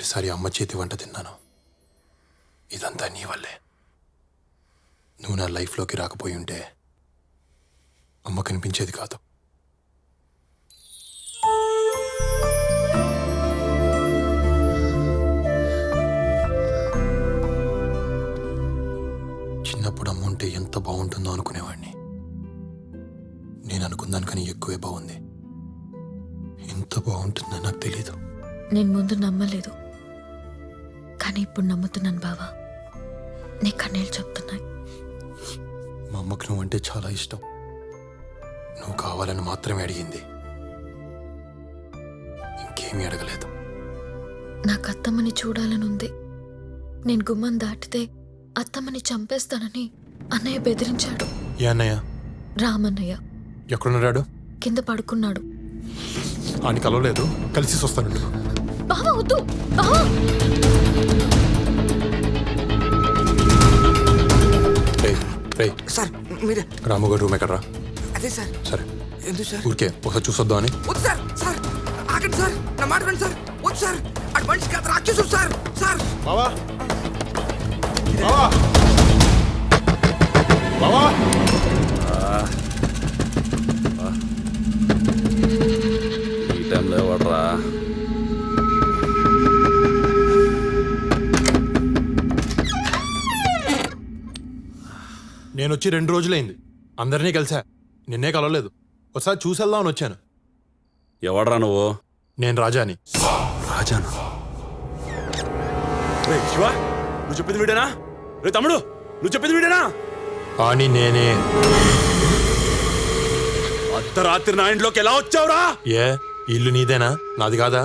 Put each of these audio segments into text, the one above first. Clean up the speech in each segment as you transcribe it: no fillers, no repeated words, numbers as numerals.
మొదటిసారి అమ్మ చేతి వంట తిన్నాను. ఇదంతా నీ వల్లే. నువ్వు నా లైఫ్లోకి రాకపోయి ఉంటే అమ్మ కనిపించేది కాదు. చిన్నప్పుడు అమ్మ ఉంటే ఎంత బాగుంటుందో అనుకునేవాడిని. నేను అనుకున్నాను ఎక్కువే బాగుంది. ఎంత బాగుంటుందో నాకు తెలీదు. నేను ముందు నమ్మలేదు, కానీ ఇప్పుడు నమ్ముతున్నాను బావా. నీ కన్నీళ్ళు చెప్తున్నాయి. మా అమ్మకు నువ్వంటే చాలా ఇష్టం. నువ్వు కావాలని మాత్రమే అడిగింది, ఇంకేమీ అడగలేదు. నాకు అత్తమ్మని చూడాలని ఉంది. నేను గుమ్మం దాటితే అత్తమ్మని చంపేస్తానని అన్నయ్య బెదిరించాడు. ఏ అన్నయ్య? రామన్నయ్య. ఎక్కడున్నాడు? కింద పడుకున్నాడు. ఆయన కలవలేదు, కలిసి వస్తానండి. బావా వద్దు. బావా సార్ మీరే. రాముగారు రూమ్ ఎక్కడరా? అదే సార్. సరే ఎందుకు సార్? ఊరికే ఒకసారి చూసొద్దాం అని. వద్దు సార్. సార్ ఆగండి సార్, నా మాట వినండి సార్. వద్దు సార్, అటు మనిషి కాదు రాక్షసుడు సార్. సార్ బావా, బావా, బావా. ఈ టైంలో ఎవడరా? నేను వచ్చి 2 రోజులైంది. అందరినీ కలిసా, నిన్నే కలవలేదు. ఒకసారి చూసేద్దామని వచ్చాను. ఎవడరా నువ్వు? నేను రాజాని. రాజానా? రే శివ, నువ్వు చెప్పింది వీడేనా? రే తమ్ముడు, నువ్వు చెప్పింది వీడేనా? అని నేనే. అర్ధరాత్రి నా ఇంట్లోకి ఎలా వచ్చావురా? ఏ ఇల్లు నీదేనా, నాది కాదా?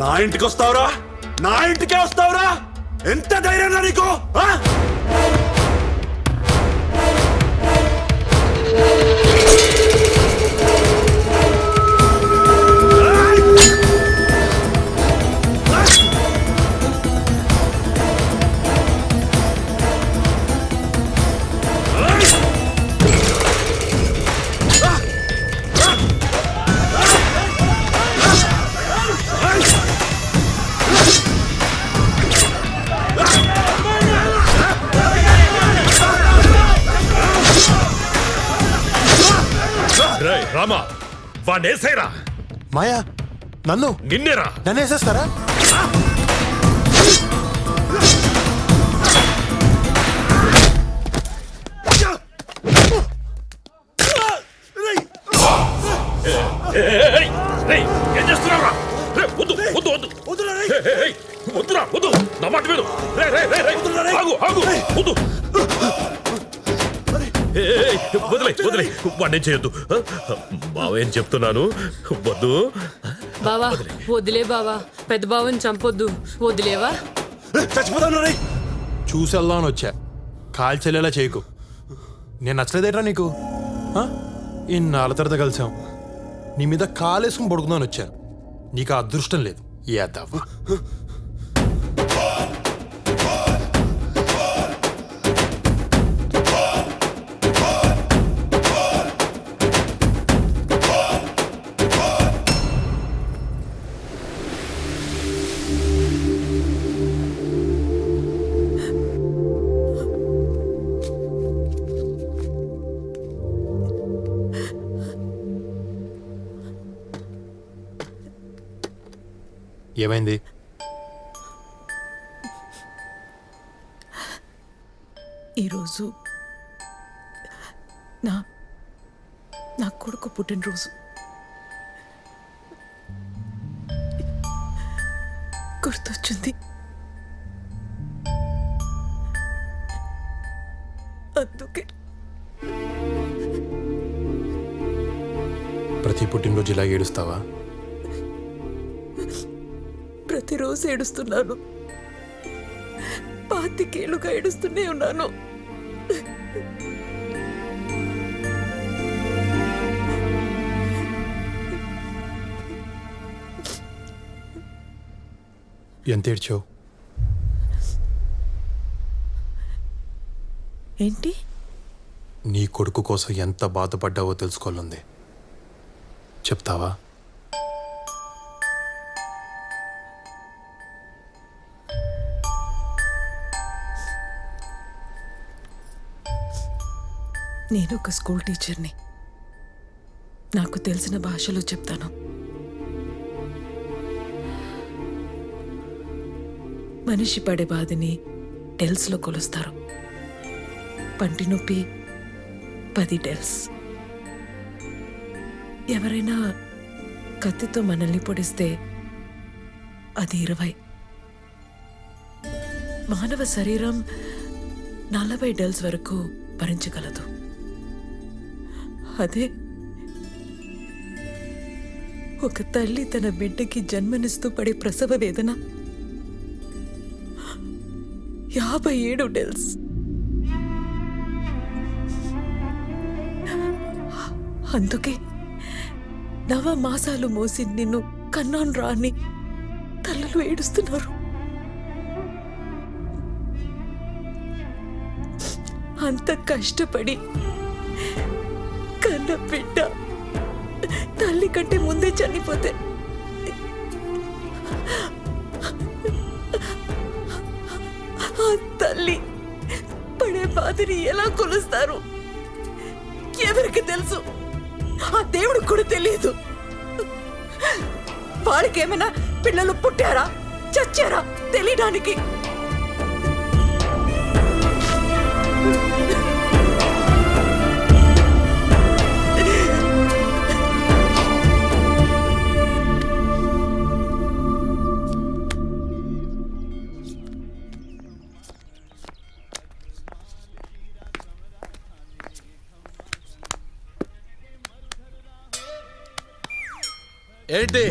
నా ఇంటికి వస్తావురా? నా ఇంటికే వస్తావురా? ఎంత ధైర్యం నీకు? రామా, వాడేసేరా. మాయా, నన్ను నిన్నేరా? నన్ను వేసేస్తారా? ఏం చేస్తున్నావురా? వద్దు వద్దు వద్దు వద్దురా, వద్దు. నా మాట విను. ఆగు ఆగు, వద్దు. వదిలే వదిలే, వాడిని చేయొద్దు. బావేం చెప్తున్నాను, వద్దు. బావా వదిలే బావా, పెద్ద బావని చంపొద్దు, వదిలేవా? చచ్చిపోతాను. చూసేద్దామని వచ్చా, కాల్చెల్లేలా చేయకు. నేను నచ్చలేదేట్రా నీకు? ఇన్నాళ్ళ తర్వాత కలిసాం, నీ మీద కాలేసుకుని పడుకుందామని వచ్చాను. నీకు ఆ అదృష్టం లేదు. యాదవ్వ. ఏమైంది? ఈరోజు నా కొడుకు పుట్టినరోజు. గుర్తొచ్చింది, అందుకే. ప్రతి పుట్టినరోజు ఇలా ఏడుస్తావా? ప్రతిరోజు ఏడుస్తున్నాను. 25 ఏళ్ళుగా ఏడుస్తూనే ఉన్నాను. ఎంత ఏడ్చావు? ఏంటి? నీ కొడుకు కోసం ఎంత బాధపడ్డావో తెలుసుకోవాలంది. చెప్తావా? నేను ఒక స్కూల్ టీచర్ని. నాకు తెలిసిన భాషలో చెప్తాను. మనిషి పడే బాధని డెల్స్లో కొలుస్తారు. పంటి నొప్పి 10 డెల్స్. ఎవరైనా కత్తితో మనల్ని పొడిస్తే అది 20. మానవ శరీరం 40 డెల్స్ వరకు భరించగలదు. అదే ఒక తల్లి తన బిడ్డకి జన్మనిస్తూ పడే ప్రసవ వేదన 57 డెల్స్. అందుకే 9 మాసాలు మోసి నిన్ను కన్నాను రాని తల్లులు ఏడుస్తున్నారు. అంత కష్టపడి కన్న బిడ్డ తల్లి కంటే ముందే చనిపోతే ఆ తల్లి పడే బాధని ఎలా కొలుస్తారు? ఎవరికి తెలుసు? ఆ దేవుడికి కూడా తెలియదు. వాళ్ళకేమైనా పిల్లలు పుట్టారా చచ్చారా తెలియడానికి? ఏంటి?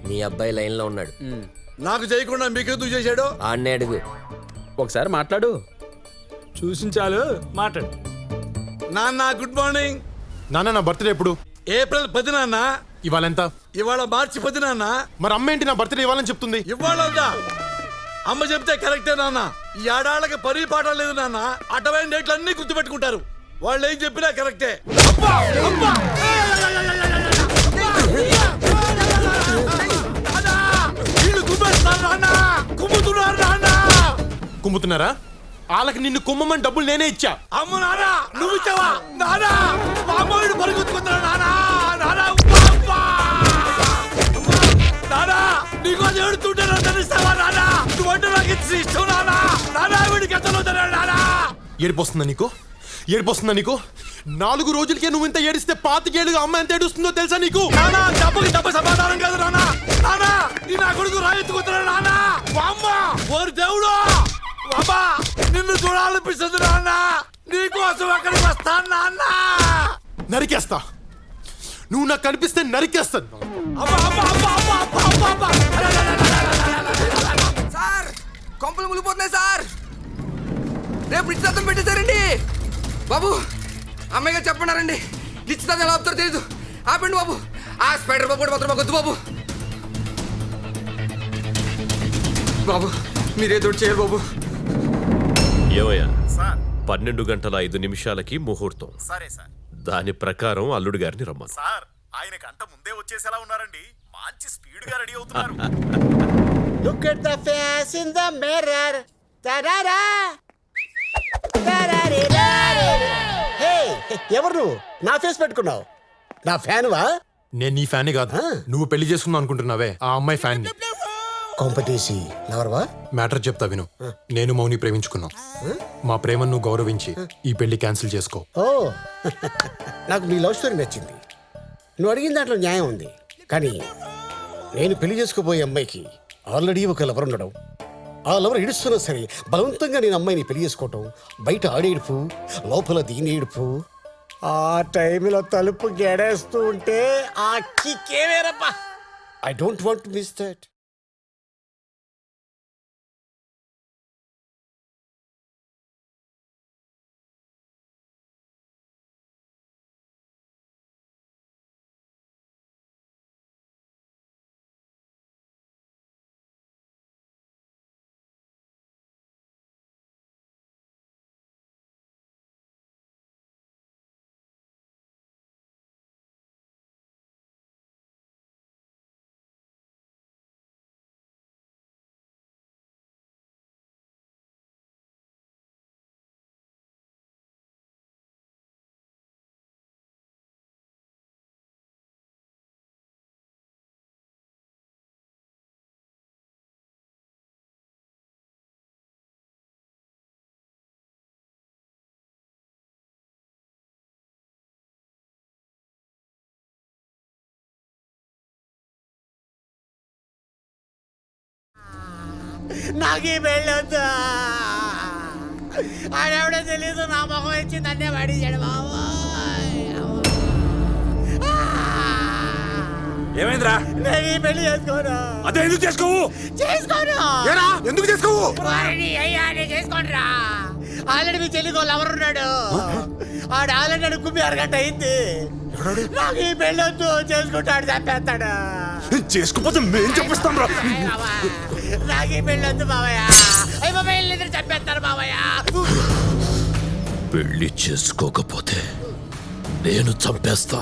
మీ అబ్బాయి లైన్లో ఉన్నాడు. నాకు చేయకుండా మీకెందుకు చేశాడు? ఆన్నే అడుగు. ఒకసారి మాట్లాడు. చూసించాలు మాట్లాడు. నాన్న గుడ్ మార్నింగ్. నాన్న, నా బర్త్డే ఎప్పుడు? ఏప్రిల్ 10 నాన్న. ఇవాళ ఎంత? ఇవాళ మార్చి 10 నాన్న. మరి అమ్మ ఏంటి నా బర్త్డే ఇవ్వాలని చెప్తుంది? ఇవాళ అమ్మ చెప్తే కరెక్టే నాన్న. ఈ ఆడాళ్ళకి పని పాట లేదు నాన్న. అటవైన డేట్లు అన్ని గుర్తుపెట్టుకుంటారు. వాళ్ళు ఏం చెప్పినా కరెక్టే. అబ్బా! అబ్బా! కుమ్ముతున్నారా? వాళ్ళకి నిన్ను కుమ్మమని డబ్బులు నేనే ఇచ్చా. అమ్మ నానా నువ్వు ఇచ్చావా? నానా మామూలు పరుగుతున్నా నానా. నానా నానా నీకో ఏడుతుంటారా తెలుస్తావా నానా? నువ్వంటే నాకు ఇష్టం నానా. నానా వీడికి ఎంత నానా. ఏడిపోస్తుందా నీకు? ఏడిపోస్తుందా నీకు? 4 రోజులకే నువ్వు ఇంత ఏడిస్తే 25 ఏళ్ళుగా అమ్మ ఎంత ఏడుస్తుందో తెలుసా నీకు? నానా డబ్బుకి డబ్బు సమాధానం కాదు నానా. నానా నీ నా కొడుకు రాయెత్తుకుంటున్నా నానా. అమ్మ ఓరి దేవుడు అమ్మా నిన్ను చూడాలనిపిస్తుంది నాన్న. నీకోసం అక్కడికి వస్తాను నాన్న. నరికేస్తా. నువ్వు నాకు కనిపిస్తే నరికేస్తాను. సార్ కొంపలు ములిపోతున్నాయి సార్. రేపు నిశ్చితార్థం పెట్టేశారండి బాబు. అమ్మాయి గారు చెప్పన్నారండి నిశ్చితార్థం ఎలా ఆపుతారో తెలీదు. ఆపండి బాబు. ఆ స్పైడర్ బాబు కూడా మాత్రం వద్దు బాబు. బాబు మీరేదో చేయాలి బాబు. ఏమయ్యా? 12 గంటల 5 నిమిషాలకి ముహూర్తం. సరే సార్. దాని ప్రకారం అల్లుడు గారిని రమ్మను. సార్ ఆయన గంట ముందే వచ్చేసేలా ఉన్నారండి. మంచి స్పీడ్ గా రెడీ అవుతున్నారు. Look at the face in the mirror. Ta-da-da. Ta-da-da-da. Hey, ఎవరు నువ్వు? నా ఫేస్ పెట్టుకున్నావు. నా ఫ్యాన్ వా? నేను నీ ఫ్యాన్ కాదు. నువ్వు పెళ్లి చేసుకుందాం అనుకుంటున్నావే ఆ అమ్మాయి ఫ్యాన్. కాంపిటీసి లవర్వా? మ్యాటర్ చెప్తా విను. నేను మౌని ప్రేమించుకున్నాం. మా ప్రేమను నువ్వు గౌరవించి ఈ పెళ్లి క్యాన్సిల్ చేసుకో. ఓ నాకు నీ లవ్ స్టోరీ నచ్చింది. నువ్వు అడిగిన దాంట్లో న్యాయం ఉంది. కానీ నేను పెళ్లి చేసుకోబోయే అమ్మాయికి ఆల్రెడీ ఒక లవర్ ఉండడం, ఆ లవర్ ఏడుస్తున్నా సరే బలవంతంగా నేను అమ్మాయిని పెళ్లి చేసుకోవటం, బయట ఆడేడుపు లోపల దీని ఏడుపు, ఆ టైంలో తలుపు గెడేస్తూ ఉంటే ఆ కిక్కే వేరబ్బా. I don't want to miss that. నాకు ఈ పెళ్ళొద్దు. ఆడెవడో తెలీదు, నా మొహం ఇచ్చి నన్నే పడించాడు బాబు. ఏమైందిరా? నేను ఈ పెళ్లి చేసుకోను. అదే ఎందుకు చేసుకోవు? చేసుకోను. ఏరా ఎందుకు చేసుకోవు? వారిని అయ్యా నేను చేసుకోండిరా. ఆల్రెడీ మీ చెల్లికి వాళ్ళు ఎవరున్నాడు? ఆడు ఆల్రెడీ అడుగు మీ అరగంట అయింది. నాకు ఈ పెళ్ళొద్దు, చేసుకుంటాడు, చంపేస్తాడు. చేసుకోపోతే మేం చెప్పిస్తాం రా. నాకు ఈ పెళ్ళొద్దు బావయ్య. అయ్యి బాబాయ్ ఇద్దరు చంపేస్తారు బావయ్య. పెళ్లి చేసుకోకపోతే నేను చంపేస్తా.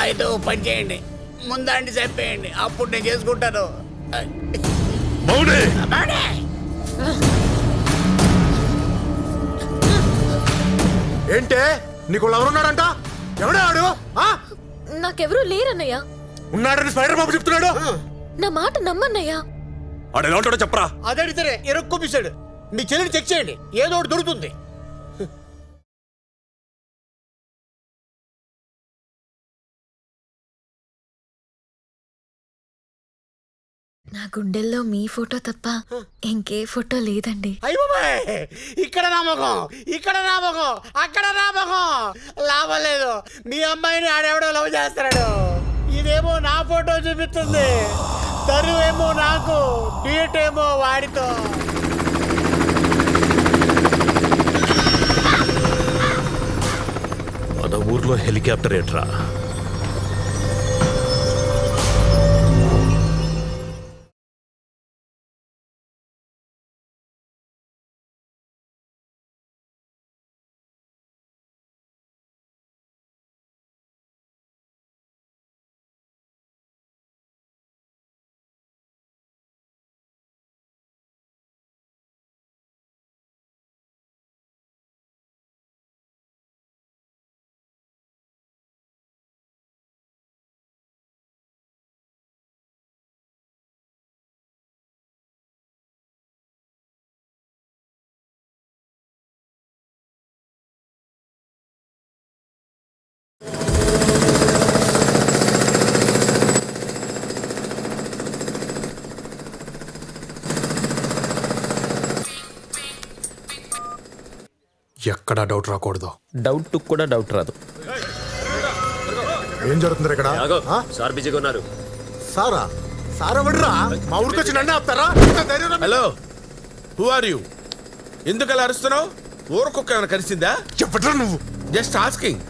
అయితే ఓ పని చేయండి, ముందండి చంపేయండి, అప్పుడు నేను చేసుకుంటాను. మౌనే బాడే. ఏంటే నీకు ఎవరున్నాడంట? ఎవడే ఆడు? నాకెవరూ లేరన్నయ్య. ఉన్నాడని స్పైడర్ బాబు చెప్తున్నాడు. నా మాట నమ్మన్నయ్యా. ఆడు ఎలా ఉంటాడో చెప్పరా. అదడితే ఎరక్కొప్పిస్తాడు. మీ చెల్లిని చెక్ చేయండి, ఏదో ఒకటి దొరుకుతుంది. నా గుండెల్లో మీ ఫోటో తప్ప ఇంకే ఫోటో లేదండి. అయ్య బాబాయ్, ఇక్కడ నామకం, ఇక్కడ నామకం, అక్కడ నామకం. లాభం లేదు, మీ అమ్మాయిని ఆడెవడో లవ్ చేస్తున్నాడు. ఇదేమో నా ఫోటో చూపిస్తుంది, తరువేమో నాకు, డీట్ ఏమో వాడితో. మన ఊర్లో హెలికాప్టర్ ఏంట్రా? ఎక్కడా డౌట్ రాకూడదు. డౌట్ కూడా డౌట్ రాదు. ఏం జరుగుతుంది ఇక్కడ? సార్ బిజీగా ఉన్నారు. సారా సారా వడ్రా మా ఊరికి వచ్చి నన్ను ఆపుతారా? Hello, who are you? ఎందుకు అలా అరుస్తున్నావు? ఊరకొక్క ఏమైనా కలిసిందా? చెప్పట్రా నువ్వు. Just asking.